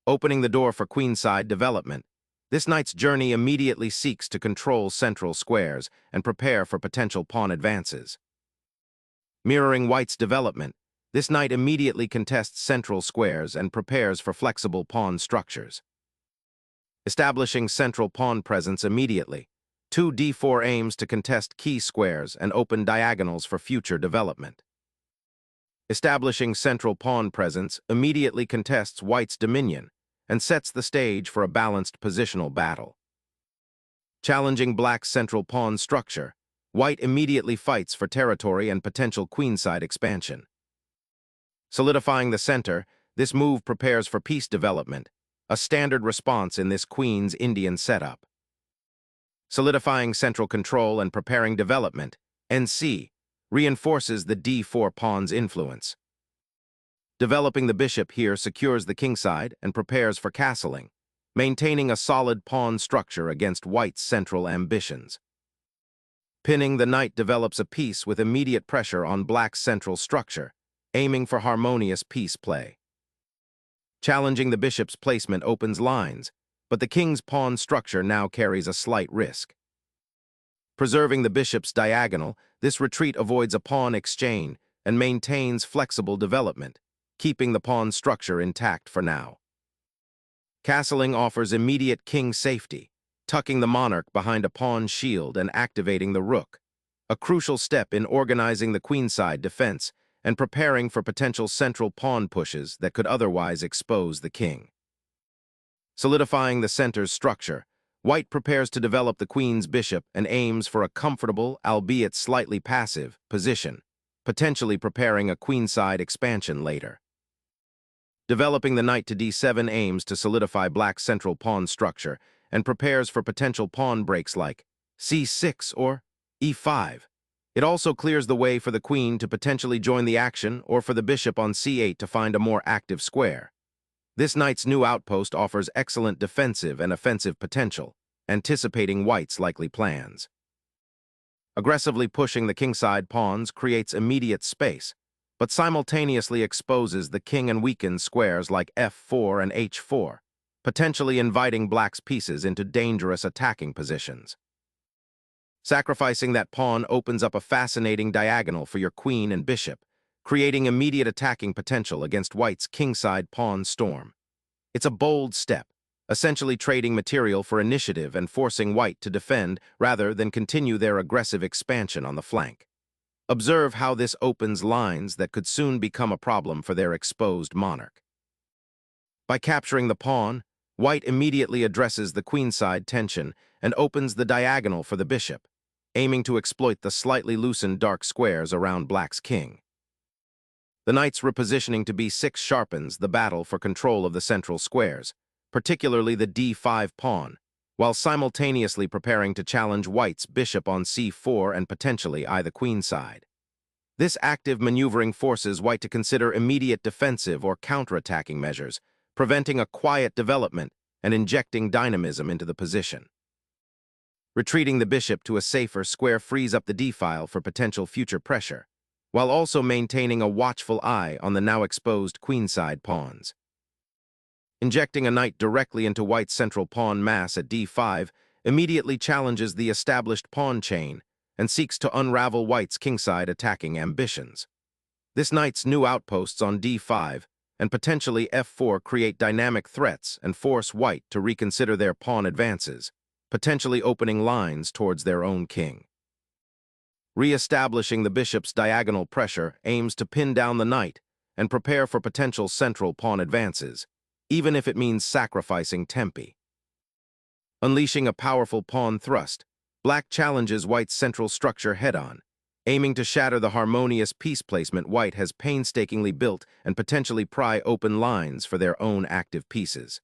opening the door for queenside development. This knight's journey immediately seeks to control central squares and prepare for potential pawn advances. Mirroring white's development, this knight immediately contests central squares and prepares for flexible pawn structures. Establishing central pawn presence immediately, 2d4 aims to contest key squares and open diagonals for future development. Establishing central pawn presence immediately contests white's dominion and sets the stage for a balanced positional battle. Challenging black's central pawn structure, white immediately fights for territory and potential queenside expansion. Solidifying the center, this move prepares for piece development, a standard response in this Queen's Indian setup. Solidifying central control and preparing development, NC, reinforces the d4 pawn's influence. Developing the bishop here secures the kingside and prepares for castling, maintaining a solid pawn structure against white's central ambitions. Pinning the knight develops a piece with immediate pressure on black's central structure, aiming for harmonious piece play. Challenging the bishop's placement opens lines, but the king's pawn structure now carries a slight risk. Preserving the bishop's diagonal, this retreat avoids a pawn exchange and maintains flexible development, keeping the pawn structure intact for now. Castling offers immediate king safety, tucking the monarch behind a pawn shield and activating the rook, a crucial step in organizing the queenside defense and preparing for potential central pawn pushes that could otherwise expose the king. Solidifying the center's structure, white prepares to develop the queen's bishop and aims for a comfortable, albeit slightly passive, position, potentially preparing a queenside expansion later. Developing the knight to d7 aims to solidify black's central pawn structure and prepares for potential pawn breaks like c6 or e5. It also clears the way for the queen to potentially join the action or for the bishop on c8 to find a more active square. This knight's new outpost offers excellent defensive and offensive potential, anticipating white's likely plans. Aggressively pushing the kingside pawns creates immediate space, but simultaneously exposes the king and weakens squares like f4 and h4, potentially inviting black's pieces into dangerous attacking positions. Sacrificing that pawn opens up a fascinating diagonal for your queen and bishop, creating immediate attacking potential against white's kingside pawn storm. It's a bold step, essentially trading material for initiative and forcing white to defend rather than continue their aggressive expansion on the flank. Observe how this opens lines that could soon become a problem for their exposed monarch. By capturing the pawn, white immediately addresses the queenside tension and opens the diagonal for the bishop, aiming to exploit the slightly loosened dark squares around black's king. The knight's repositioning to b6 sharpens the battle for control of the central squares, particularly the d5 pawn, while simultaneously preparing to challenge white's bishop on c4 and potentially the queenside. This active maneuvering forces white to consider immediate defensive or counterattacking measures, preventing a quiet development and injecting dynamism into the position. Retreating the bishop to a safer square frees up the d-file for potential future pressure, while also maintaining a watchful eye on the now exposed queenside pawns. Injecting a knight directly into white's central pawn mass at d5 immediately challenges the established pawn chain and seeks to unravel white's kingside attacking ambitions. This knight's new outposts on d5 and potentially f4 create dynamic threats and force white to reconsider their pawn advances, potentially opening lines towards their own king. Re-establishing the bishop's diagonal pressure aims to pin down the knight and prepare for potential central pawn advances, even if it means sacrificing tempi. Unleashing a powerful pawn thrust, black challenges white's central structure head-on, aiming to shatter the harmonious piece placement white has painstakingly built and potentially pry open lines for their own active pieces.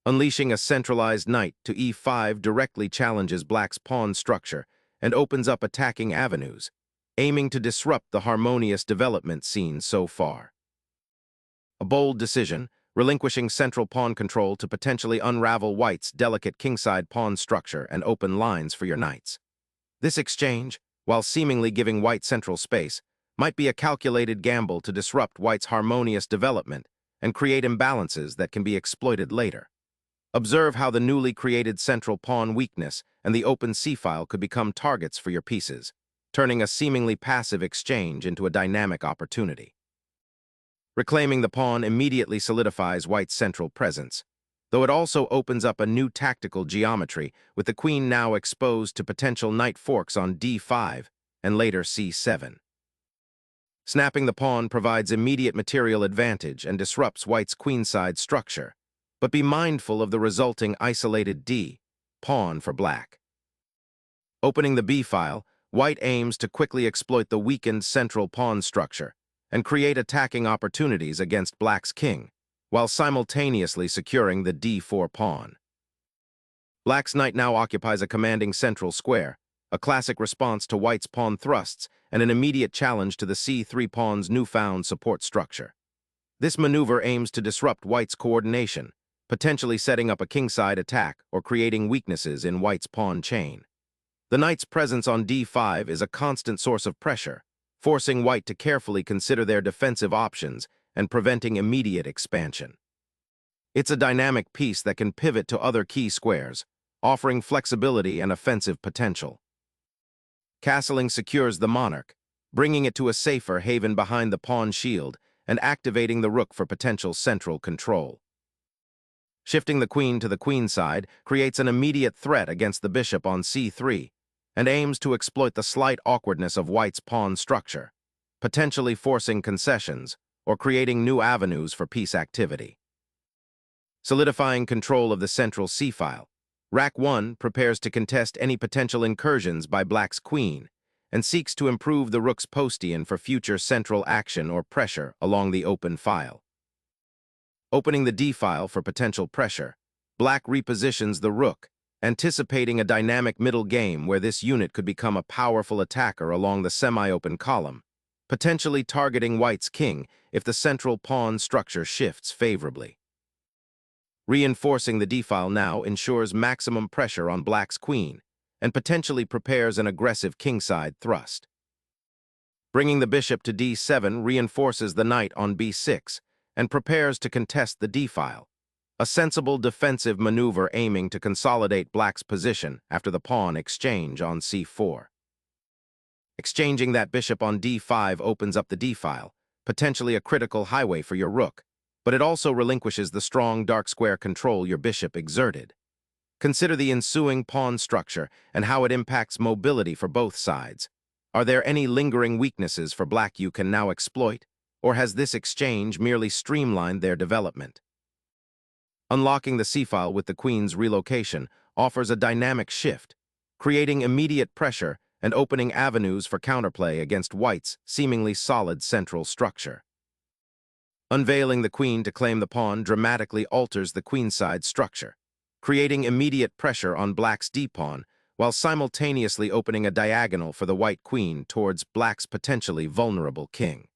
Unleashing a centralized knight to e5 directly challenges black's pawn structure and opens up attacking avenues, aiming to disrupt the harmonious development seen so far. A bold decision, relinquishing central pawn control to potentially unravel white's delicate kingside pawn structure and open lines for your knights. This exchange, while seemingly giving white central space, might be a calculated gamble to disrupt white's harmonious development and create imbalances that can be exploited later. Observe how the newly created central pawn weakness and the open c-file could become targets for your pieces, turning a seemingly passive exchange into a dynamic opportunity. Reclaiming the pawn immediately solidifies white's central presence, though it also opens up a new tactical geometry with the queen now exposed to potential knight forks on d5 and later c7. Snapping the pawn provides immediate material advantage and disrupts white's queenside structure, but be mindful of the resulting isolated d-pawn for black. Opening the b-file, white aims to quickly exploit the weakened central pawn structure and create attacking opportunities against black's king, while simultaneously securing the d4 pawn. Black's knight now occupies a commanding central square, a classic response to white's pawn thrusts and an immediate challenge to the c3 pawn's newfound support structure. This maneuver aims to disrupt white's coordination, potentially setting up a kingside attack or creating weaknesses in white's pawn chain. The knight's presence on d5 is a constant source of pressure, forcing white to carefully consider their defensive options and preventing immediate expansion. It's a dynamic piece that can pivot to other key squares, offering flexibility and offensive potential. Castling secures the monarch, bringing it to a safer haven behind the pawn shield and activating the rook for potential central control. Shifting the queen to the queenside creates an immediate threat against the bishop on c3 and aims to exploit the slight awkwardness of white's pawn structure, potentially forcing concessions or creating new avenues for piece activity. Solidifying control of the central c-file, Rack 1 prepares to contest any potential incursions by black's queen and seeks to improve the rook's postern for future central action or pressure along the open file. Opening the d-file for potential pressure, black repositions the rook, anticipating a dynamic middle game where this unit could become a powerful attacker along the semi-open column, potentially targeting white's king if the central pawn structure shifts favorably. Reinforcing the d-file now ensures maximum pressure on black's queen and potentially prepares an aggressive kingside thrust. Bringing the bishop to d7 reinforces the knight on b6 and prepares to contest the d-file, a sensible defensive maneuver aiming to consolidate black's position after the pawn exchange on c4. Exchanging that bishop on d5 opens up the d-file, potentially a critical highway for your rook, but it also relinquishes the strong dark square control your bishop exerted. Consider the ensuing pawn structure and how it impacts mobility for both sides. Are there any lingering weaknesses for black you can now exploit, or has this exchange merely streamlined their development? Unlocking the c-file with the queen's relocation offers a dynamic shift, creating immediate pressure and opening avenues for counterplay against white's seemingly solid central structure. Unveiling the queen to claim the pawn dramatically alters the queenside structure, creating immediate pressure on black's d-pawn while simultaneously opening a diagonal for the white queen towards black's potentially vulnerable king.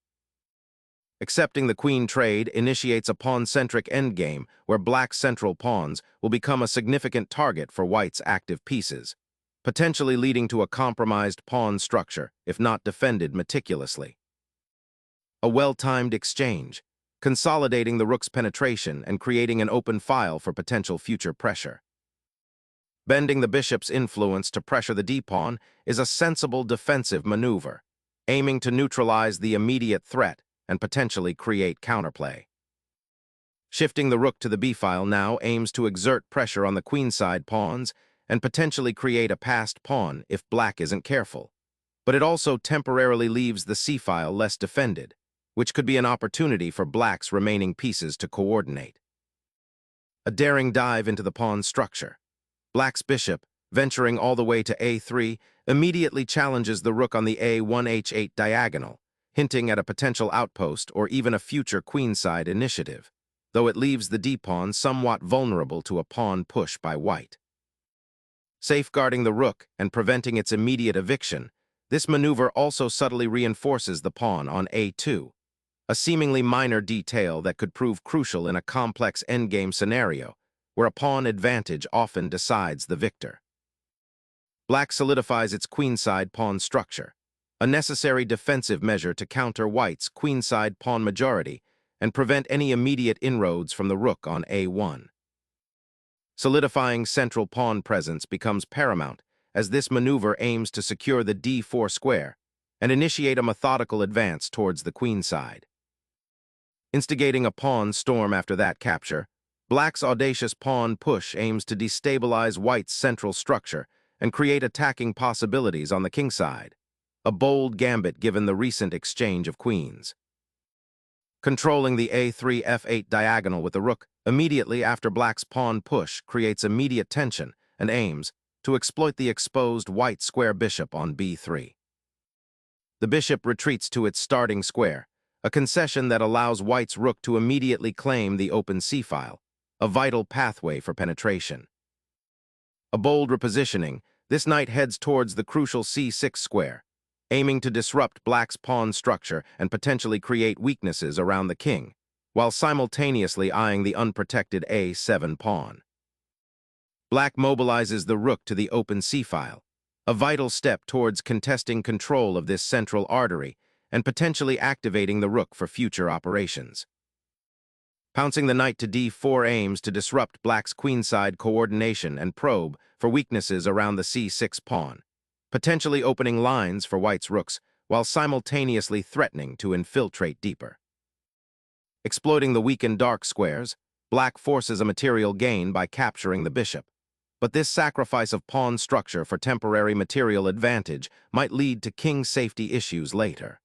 Accepting the queen trade initiates a pawn-centric endgame where black's central pawns will become a significant target for white's active pieces, potentially leading to a compromised pawn structure if not defended meticulously. A well-timed exchange, consolidating the rook's penetration and creating an open file for potential future pressure. Bending the bishop's influence to pressure the d-pawn is a sensible defensive maneuver, aiming to neutralize the immediate threat and potentially create counterplay. Shifting the rook to the b-file now aims to exert pressure on the queenside pawns and potentially create a passed pawn if black isn't careful, but it also temporarily leaves the c-file less defended, which could be an opportunity for black's remaining pieces to coordinate. A daring dive into the pawn structure. Black's bishop, venturing all the way to a3, immediately challenges the rook on the a1h8 diagonal, hinting at a potential outpost or even a future queenside initiative, though it leaves the d-pawn somewhat vulnerable to a pawn push by white. Safeguarding the rook and preventing its immediate eviction, this maneuver also subtly reinforces the pawn on a2, a seemingly minor detail that could prove crucial in a complex endgame scenario where a pawn advantage often decides the victor. Black solidifies its queenside pawn structure, a necessary defensive measure to counter white's queenside pawn majority and prevent any immediate inroads from the rook on a1. Solidifying central pawn presence becomes paramount, as this maneuver aims to secure the d4 square and initiate a methodical advance towards the queenside. Instigating a pawn storm after that capture, Black's audacious pawn push aims to destabilize White's central structure and create attacking possibilities on the kingside, a bold gambit given the recent exchange of queens. Controlling the a3 f8 diagonal with the rook immediately after Black's pawn push creates immediate tension and aims to exploit the exposed White square bishop on b3. The bishop retreats to its starting square, a concession that allows White's rook to immediately claim the open c-file, a vital pathway for penetration. A bold repositioning, this knight heads towards the crucial c6 square, aiming to disrupt Black's pawn structure and potentially create weaknesses around the king, while simultaneously eyeing the unprotected a7 pawn. Black mobilizes the rook to the open c-file, a vital step towards contesting control of this central artery and potentially activating the rook for future operations. Pouncing the knight to d4 aims to disrupt Black's queenside coordination and probe for weaknesses around the c6 pawn, potentially opening lines for White's rooks while simultaneously threatening to infiltrate deeper. Exploiting the weakened dark squares, Black forces a material gain by capturing the bishop, but this sacrifice of pawn structure for temporary material advantage might lead to king safety issues later.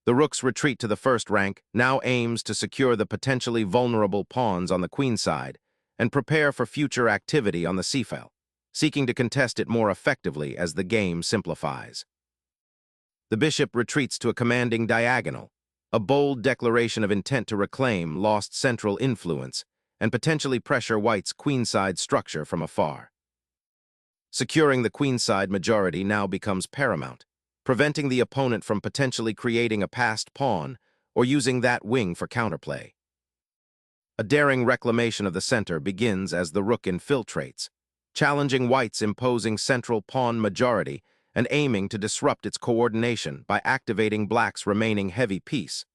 The rook's retreat to the first rank now aims to secure the potentially vulnerable pawns on the queenside and prepare for future activity on the c-file, seeking to contest it more effectively as the game simplifies. The bishop retreats to a commanding diagonal, a bold declaration of intent to reclaim lost central influence and potentially pressure White's queenside structure from afar. Securing the queenside majority now becomes paramount, preventing the opponent from potentially creating a passed pawn or using that wing for counterplay. A daring reclamation of the center begins as the rook infiltrates, challenging White's imposing central pawn majority and aiming to disrupt its coordination by activating Black's remaining heavy piece,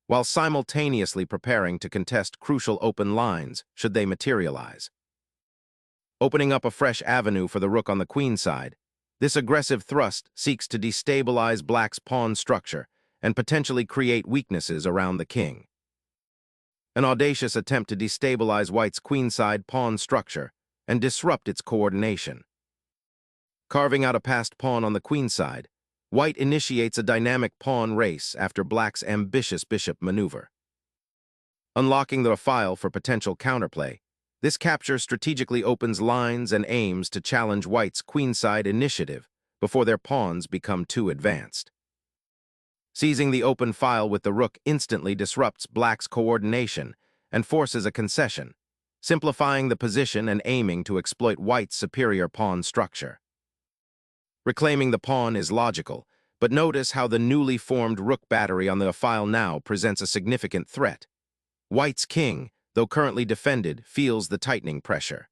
while simultaneously preparing to contest crucial open lines should they materialize. Opening up a fresh avenue for the rook on the queenside, this aggressive thrust seeks to destabilize Black's pawn structure and potentially create weaknesses around the king. An audacious attempt to destabilize White's queenside pawn structure and disrupt its coordination. Carving out a passed pawn on the queenside, White initiates a dynamic pawn race after Black's ambitious bishop maneuver. Unlocking the file for potential counterplay, this capture strategically opens lines and aims to challenge White's queenside initiative before their pawns become too advanced. Seizing the open file with the rook instantly disrupts Black's coordination and forces a concession, simplifying the position and aiming to exploit White's superior pawn structure. Reclaiming the pawn is logical, but notice how the newly formed rook battery on the file now presents a significant threat. White's king, though currently defended, feels the tightening pressure.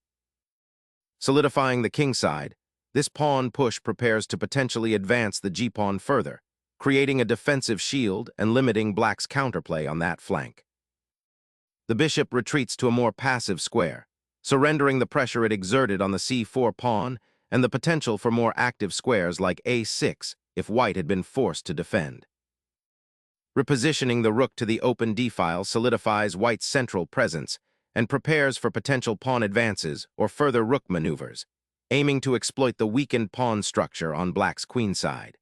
Solidifying the kingside, this pawn push prepares to potentially advance the g-pawn further, creating a defensive shield and limiting Black's counterplay on that flank. The bishop retreats to a more passive square, surrendering the pressure it exerted on the c4 pawn and the potential for more active squares like a6 if White had been forced to defend. Repositioning the rook to the open d-file solidifies White's central presence and prepares for potential pawn advances or further rook maneuvers, aiming to exploit the weakened pawn structure on Black's queenside.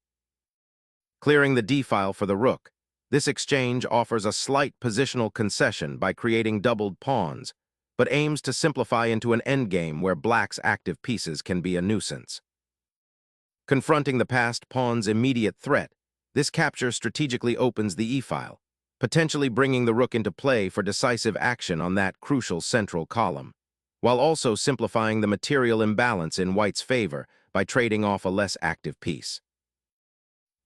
Clearing the d-file for the rook, this exchange offers a slight positional concession by creating doubled pawns, but aims to simplify into an endgame where Black's active pieces can be a nuisance. Confronting the passed pawn's immediate threat, this capture strategically opens the e-file, potentially bringing the rook into play for decisive action on that crucial central column, while also simplifying the material imbalance in White's favor by trading off a less active piece.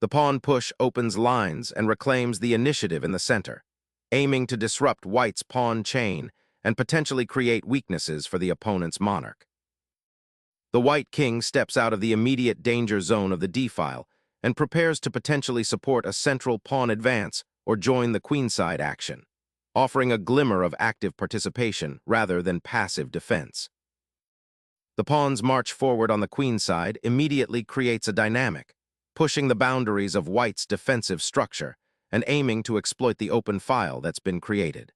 The pawn push opens lines and reclaims the initiative in the center, aiming to disrupt White's pawn chain and potentially create weaknesses for the opponent's monarch. The White king steps out of the immediate danger zone of the d-file and prepares to potentially support a central pawn advance or join the queenside action, offering a glimmer of active participation rather than passive defense. The pawn's march forward on the queen side immediately creates a dynamic, pushing the boundaries of white's defensive structure and aiming to exploit the open file that's been created.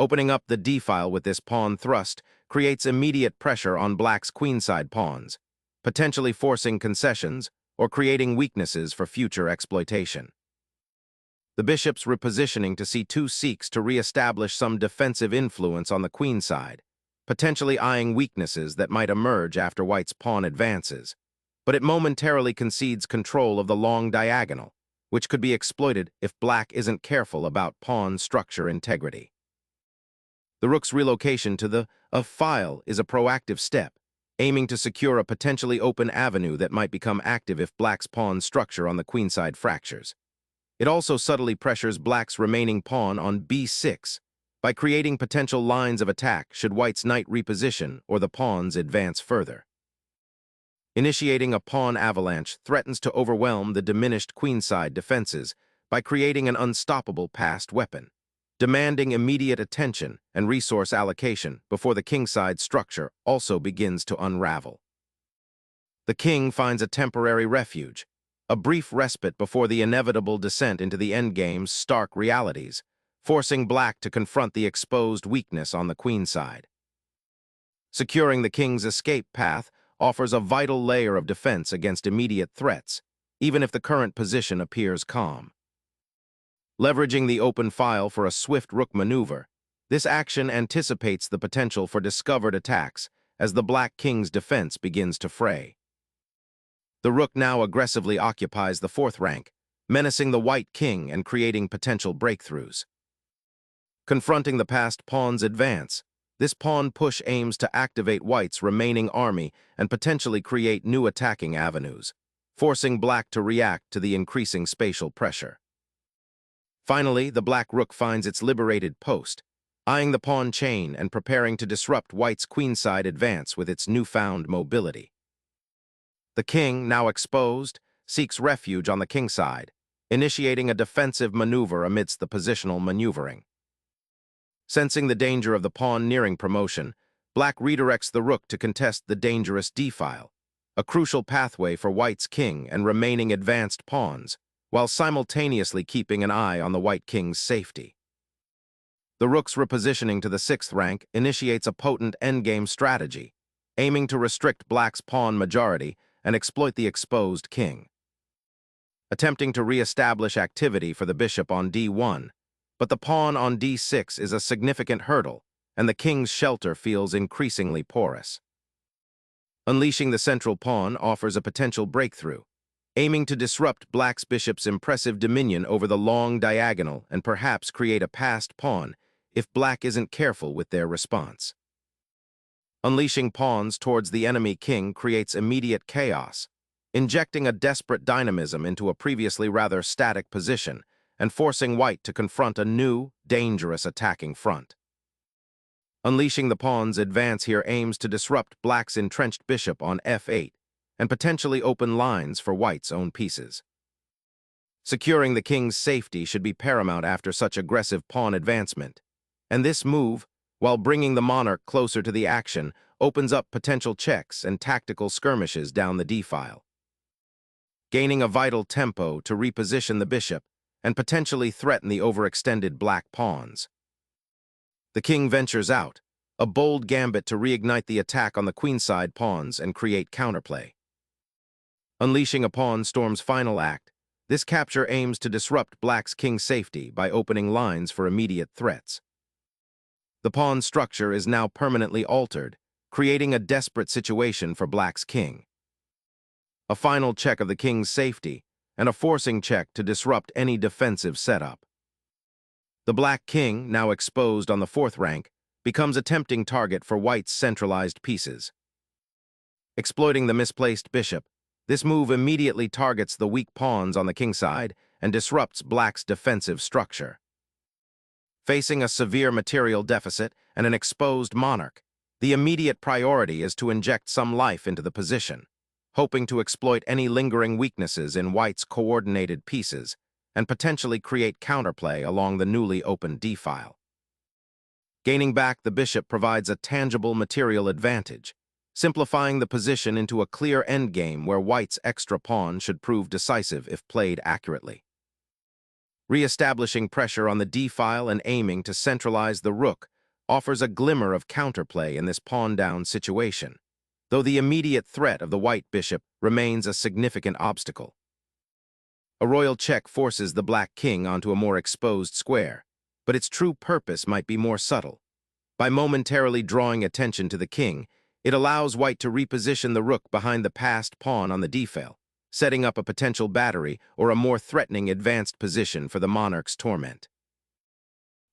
Opening up the d-file with this pawn thrust creates immediate pressure on black's queenside pawns, potentially forcing concessions or creating weaknesses for future exploitation. The bishop's repositioning to c2 seeks to re-establish some defensive influence on the queen side, potentially eyeing weaknesses that might emerge after white's pawn advances, but it momentarily concedes control of the long diagonal, which could be exploited if black isn't careful about pawn structure integrity. The rook's relocation to the file is a proactive step, aiming to secure a potentially open avenue that might become active if black's pawn structure on the queenside fractures. It also subtly pressures black's remaining pawn on b6 by creating potential lines of attack should white's knight reposition or the pawns advance further. Initiating a pawn avalanche threatens to overwhelm the diminished queenside defenses by creating an unstoppable passed weapon, demanding immediate attention and resource allocation before the kingside structure also begins to unravel. The king finds a temporary refuge, a brief respite before the inevitable descent into the endgame's stark realities, forcing black to confront the exposed weakness on the queenside. Securing the king's escape path offers a vital layer of defense against immediate threats, even if the current position appears calm. Leveraging the open file for a swift rook maneuver, this action anticipates the potential for discovered attacks as the black king's defense begins to fray. The rook now aggressively occupies the fourth rank, menacing the white king and creating potential breakthroughs. Confronting the passed pawn's advance, this pawn push aims to activate white's remaining army and potentially create new attacking avenues, forcing black to react to the increasing spatial pressure. Finally, the black rook finds its liberated post, eyeing the pawn chain and preparing to disrupt white's queenside advance with its newfound mobility. The king, now exposed, seeks refuge on the kingside, initiating a defensive maneuver amidst the positional maneuvering. Sensing the danger of the pawn nearing promotion, black redirects the rook to contest the dangerous d-file, a crucial pathway for white's king and remaining advanced pawns, while simultaneously keeping an eye on the white king's safety. The rook's repositioning to the sixth rank initiates a potent endgame strategy, aiming to restrict black's pawn majority and exploit the exposed king. Attempting to re-establish activity for the bishop on d1, but the pawn on d6 is a significant hurdle, and the king's shelter feels increasingly porous. Unleashing the central pawn offers a potential breakthrough, aiming to disrupt black's bishop's impressive dominion over the long diagonal and perhaps create a passed pawn if black isn't careful with their response. Unleashing pawns towards the enemy king creates immediate chaos, injecting a desperate dynamism into a previously rather static position and forcing white to confront a new, dangerous attacking front. Unleashing the pawn's advance here aims to disrupt black's entrenched bishop on f8 and potentially open lines for white's own pieces. Securing the king's safety should be paramount after such aggressive pawn advancement, and this move, while bringing the monarch closer to the action, opens up potential checks and tactical skirmishes down the d-file. Gaining a vital tempo to reposition the bishop and potentially threaten the overextended black pawns. The king ventures out, a bold gambit to reignite the attack on the queenside pawns and create counterplay. Unleashing a pawn storm's final act, this capture aims to disrupt black's king's safety by opening lines for immediate threats. The pawn structure is now permanently altered, creating a desperate situation for black's king. A final check of the king's safety, and a forcing check to disrupt any defensive setup. The black king, now exposed on the fourth rank, becomes a tempting target for white's centralized pieces. Exploiting the misplaced bishop, this move immediately targets the weak pawns on the kingside and disrupts black's defensive structure. Facing a severe material deficit and an exposed monarch, the immediate priority is to inject some life into the position, hoping to exploit any lingering weaknesses in white's coordinated pieces and potentially create counterplay along the newly opened d-file. Gaining back the bishop provides a tangible material advantage, simplifying the position into a clear endgame where white's extra pawn should prove decisive if played accurately. Re-establishing pressure on the d-file and aiming to centralize the rook offers a glimmer of counterplay in this pawn-down situation, though the immediate threat of the white bishop remains a significant obstacle. A royal check forces the black king onto a more exposed square, but its true purpose might be more subtle. By momentarily drawing attention to the king, it allows white to reposition the rook behind the passed pawn on the d-file, setting up a potential battery or a more threatening advanced position for the monarch's torment.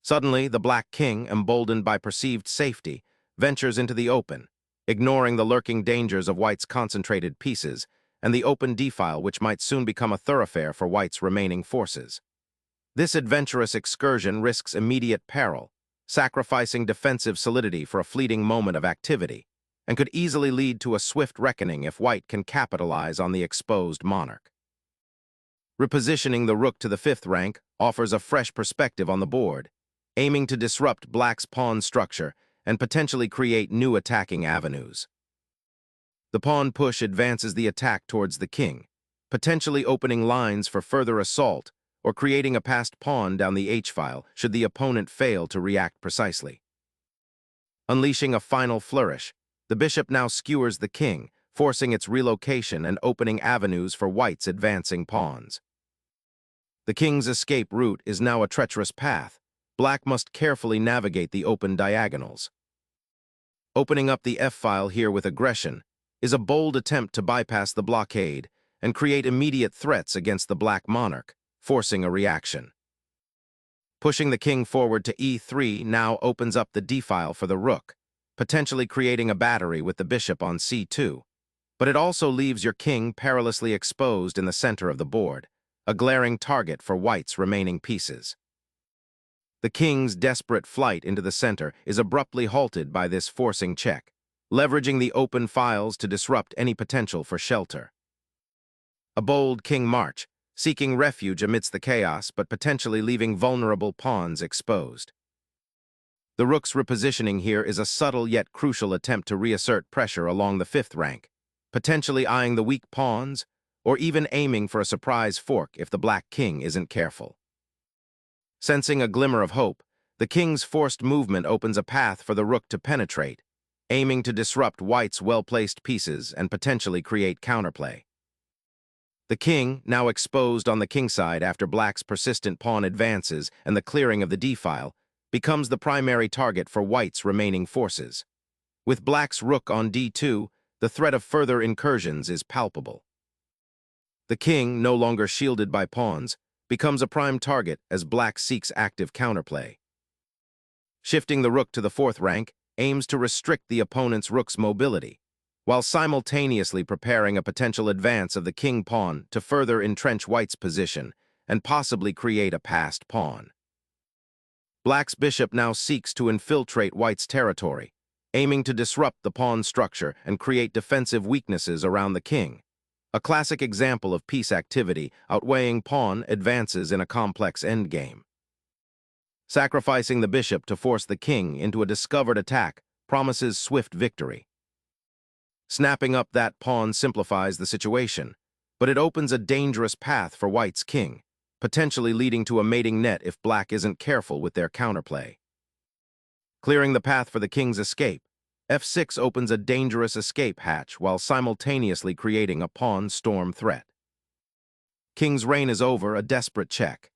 Suddenly, the black king, emboldened by perceived safety, ventures into the open, ignoring the lurking dangers of white's concentrated pieces and the open d-file, which might soon become a thoroughfare for white's remaining forces. This adventurous excursion risks immediate peril, sacrificing defensive solidity for a fleeting moment of activity, and could easily lead to a swift reckoning if white can capitalize on the exposed monarch. Repositioning the rook to the 5th rank offers a fresh perspective on the board, aiming to disrupt black's pawn structure and potentially create new attacking avenues. The pawn push advances the attack towards the king, potentially opening lines for further assault or creating a passed pawn down the h-file should the opponent fail to react precisely. Unleashing a final flourish, the bishop now skewers the king, forcing its relocation and opening avenues for white's advancing pawns. The king's escape route is now a treacherous path. Black must carefully navigate the open diagonals. Opening up the f-file here with aggression is a bold attempt to bypass the blockade and create immediate threats against the black monarch, forcing a reaction. Pushing the king forward to e3 now opens up the d-file for the rook, potentially creating a battery with the bishop on c2, but it also leaves your king perilously exposed in the center of the board, a glaring target for white's remaining pieces. The king's desperate flight into the center is abruptly halted by this forcing check, leveraging the open files to disrupt any potential for shelter. A bold king march, seeking refuge amidst the chaos but potentially leaving vulnerable pawns exposed. The rook's repositioning here is a subtle yet crucial attempt to reassert pressure along the 5th rank, potentially eyeing the weak pawns or even aiming for a surprise fork if the black king isn't careful. Sensing a glimmer of hope, the king's forced movement opens a path for the rook to penetrate, aiming to disrupt white's well-placed pieces and potentially create counterplay. The king, now exposed on the kingside after black's persistent pawn advances and the clearing of the d-file, becomes the primary target for white's remaining forces. With black's rook on d2, the threat of further incursions is palpable. The king, no longer shielded by pawns, becomes a prime target as black seeks active counterplay. Shifting the rook to the 4th rank aims to restrict the opponent's rook's mobility, while simultaneously preparing a potential advance of the king pawn to further entrench white's position and possibly create a passed pawn. Black's bishop now seeks to infiltrate white's territory, aiming to disrupt the pawn structure and create defensive weaknesses around the king, a classic example of piece activity outweighing pawn advances in a complex endgame. Sacrificing the bishop to force the king into a discovered attack promises swift victory. Snapping up that pawn simplifies the situation, but it opens a dangerous path for white's king, potentially leading to a mating net if black isn't careful with their counterplay. Clearing the path for the king's escape, f6 opens a dangerous escape hatch while simultaneously creating a pawn storm threat. King's reign is over, a desperate check.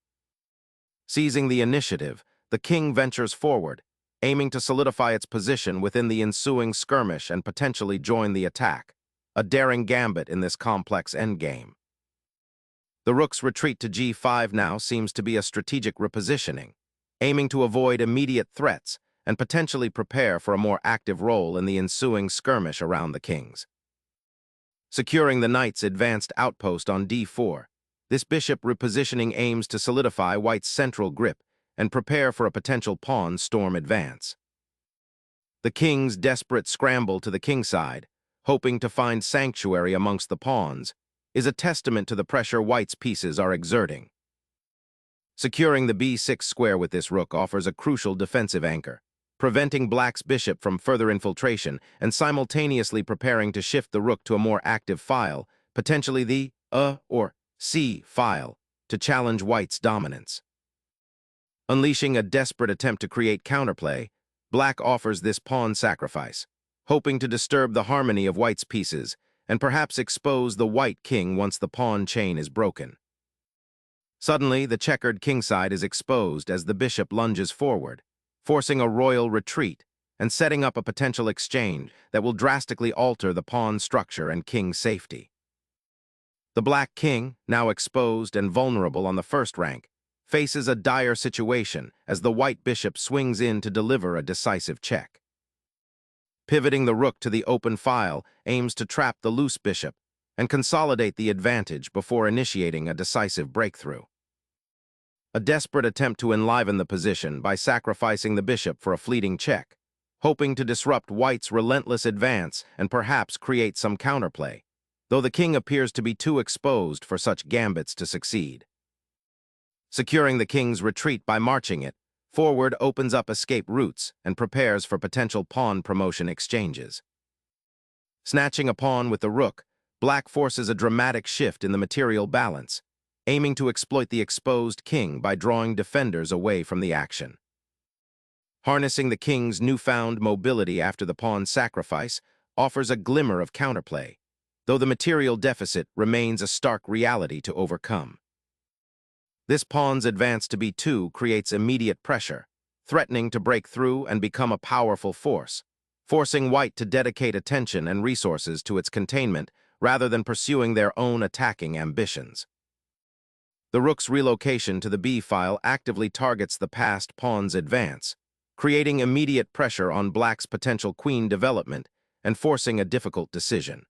Seizing the initiative, the king ventures forward, aiming to solidify its position within the ensuing skirmish and potentially join the attack, a daring gambit in this complex endgame. The rook's retreat to g5 now seems to be a strategic repositioning, aiming to avoid immediate threats and potentially prepare for a more active role in the ensuing skirmish around the kings. Securing the knight's advanced outpost on d4, this bishop repositioning aims to solidify white's central grip and prepare for a potential pawn storm advance. The king's desperate scramble to the kingside, hoping to find sanctuary amongst the pawns, is a testament to the pressure white's pieces are exerting. Securing the b6 square with this rook offers a crucial defensive anchor, preventing black's bishop from further infiltration and simultaneously preparing to shift the rook to a more active file, potentially the or c file, to challenge white's dominance. Unleashing a desperate attempt to create counterplay, black offers this pawn sacrifice, hoping to disturb the harmony of white's pieces and perhaps expose the white king once the pawn chain is broken. Suddenly, the checkered kingside is exposed as the bishop lunges forward, forcing a royal retreat and setting up a potential exchange that will drastically alter the pawn structure and king's safety. The black king, now exposed and vulnerable on the first rank, faces a dire situation as the white bishop swings in to deliver a decisive check. Pivoting the rook to the open file aims to trap the loose bishop and consolidate the advantage before initiating a decisive breakthrough. A desperate attempt to enliven the position by sacrificing the bishop for a fleeting check, hoping to disrupt white's relentless advance and perhaps create some counterplay, though the king appears to be too exposed for such gambits to succeed. Securing the king's retreat by marching it, forward opens up escape routes and prepares for potential pawn promotion exchanges. Snatching a pawn with the rook, black forces a dramatic shift in the material balance, aiming to exploit the exposed king by drawing defenders away from the action. Harnessing the king's newfound mobility after the pawn's sacrifice offers a glimmer of counterplay, though the material deficit remains a stark reality to overcome. This pawn's advance to b2 creates immediate pressure, threatening to break through and become a powerful force, forcing white to dedicate attention and resources to its containment rather than pursuing their own attacking ambitions. The rook's relocation to the b file actively targets the passed pawn's advance, creating immediate pressure on black's potential queen development and forcing a difficult decision.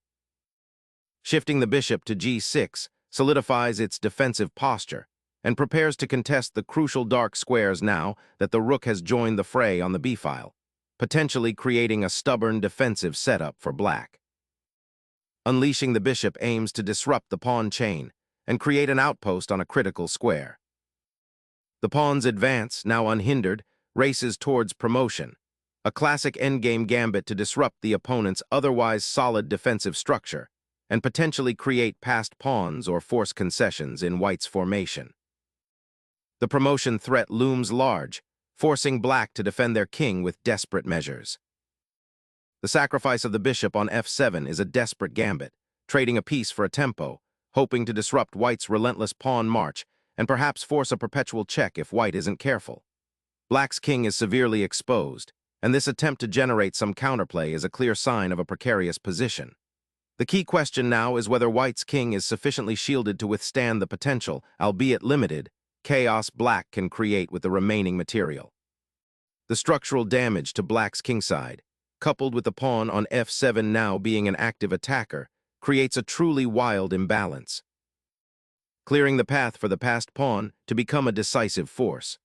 Shifting the bishop to g6 solidifies its defensive posture and prepares to contest the crucial dark squares now that the rook has joined the fray on the b file, potentially creating a stubborn defensive setup for black. Unleashing the bishop aims to disrupt the pawn chain and create an outpost on a critical square. The pawn's advance, now unhindered, races towards promotion, a classic endgame gambit to disrupt the opponent's otherwise solid defensive structure and potentially create passed pawns or force concessions in white's formation. The promotion threat looms large, forcing black to defend their king with desperate measures. The sacrifice of the bishop on f7 is a desperate gambit, trading a piece for a tempo, hoping to disrupt white's relentless pawn march and perhaps force a perpetual check if white isn't careful. Black's king is severely exposed, and this attempt to generate some counterplay is a clear sign of a precarious position. The key question now is whether white's king is sufficiently shielded to withstand the potential, albeit limited, chaos black can create with the remaining material. The structural damage to black's kingside, coupled with the pawn on f7 now being an active attacker, creates a truly wild imbalance, clearing the path for the passed pawn to become a decisive force.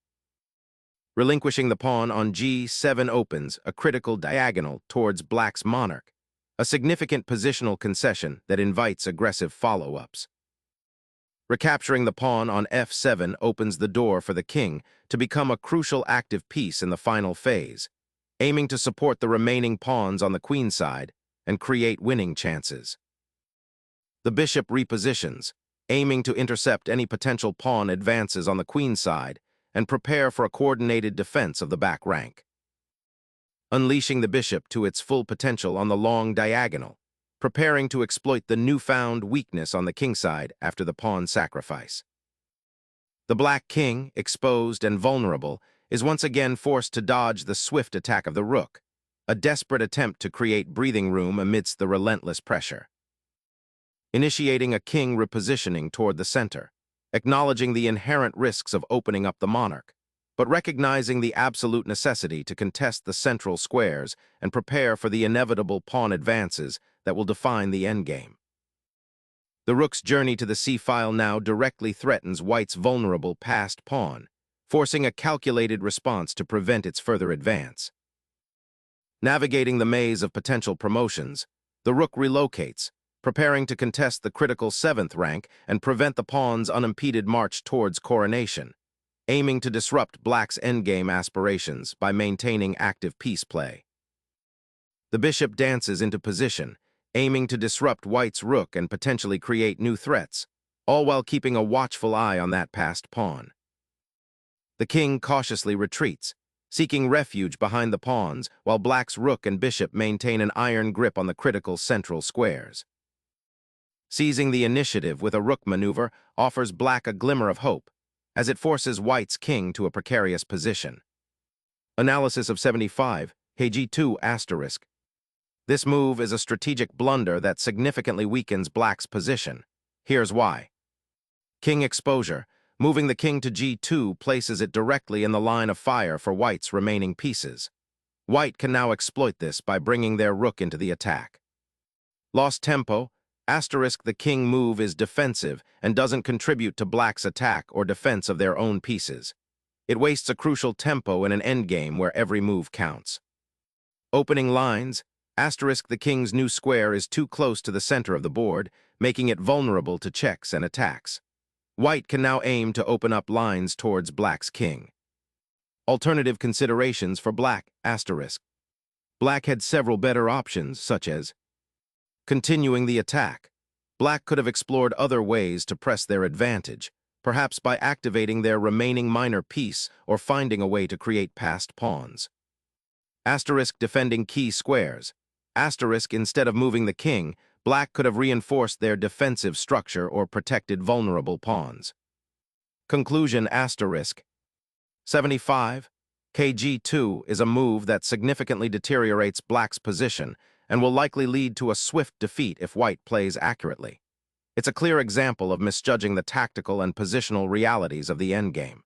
Relinquishing the pawn on g7 opens a critical diagonal towards black's monarch, a significant positional concession that invites aggressive follow-ups. Recapturing the pawn on f7 opens the door for the king to become a crucial active piece in the final phase, aiming to support the remaining pawns on the queen side and create winning chances. The bishop repositions, aiming to intercept any potential pawn advances on the queen side and prepare for a coordinated defense of the back rank. Unleashing the bishop to its full potential on the long diagonal, preparing to exploit the newfound weakness on the kingside after the pawn sacrifice. The black king, exposed and vulnerable, is once again forced to dodge the swift attack of the rook, a desperate attempt to create breathing room amidst the relentless pressure. Initiating a king repositioning toward the center, acknowledging the inherent risks of opening up the monarch, but recognizing the absolute necessity to contest the central squares and prepare for the inevitable pawn advances that will define the endgame. The rook's journey to the c-file now directly threatens white's vulnerable passed pawn, forcing a calculated response to prevent its further advance. Navigating the maze of potential promotions, the rook relocates, preparing to contest the critical 7th rank and prevent the pawn's unimpeded march towards coronation, aiming to disrupt black's endgame aspirations by maintaining active piece play. The bishop dances into position, aiming to disrupt white's rook and potentially create new threats, all while keeping a watchful eye on that passed pawn. The king cautiously retreats, seeking refuge behind the pawns, while black's rook and bishop maintain an iron grip on the critical central squares. Seizing the initiative with a rook maneuver offers black a glimmer of hope, as it forces white's king to a precarious position. Analysis of 75, KG2*. This move is a strategic blunder that significantly weakens black's position. Here's why. King exposure. Moving the king to G2 places it directly in the line of fire for white's remaining pieces. White can now exploit this by bringing their rook into the attack. Lost tempo. The king move is defensive and doesn't contribute to black's attack or defense of their own pieces. It wastes a crucial tempo in an endgame where every move counts. Opening lines. The king's new square is too close to the center of the board, making it vulnerable to checks and attacks. White can now aim to open up lines towards black's king. Alternative considerations for black. Black had several better options, such as continuing the attack. Black could have explored other ways to press their advantage, perhaps by activating their remaining minor piece or finding a way to create passed pawns. Defending key squares. Instead of moving the king, black could have reinforced their defensive structure or protected vulnerable pawns. Conclusion. 75. KG2 is a move that significantly deteriorates black's position and will likely lead to a swift defeat if white plays accurately. It's a clear example of misjudging the tactical and positional realities of the endgame.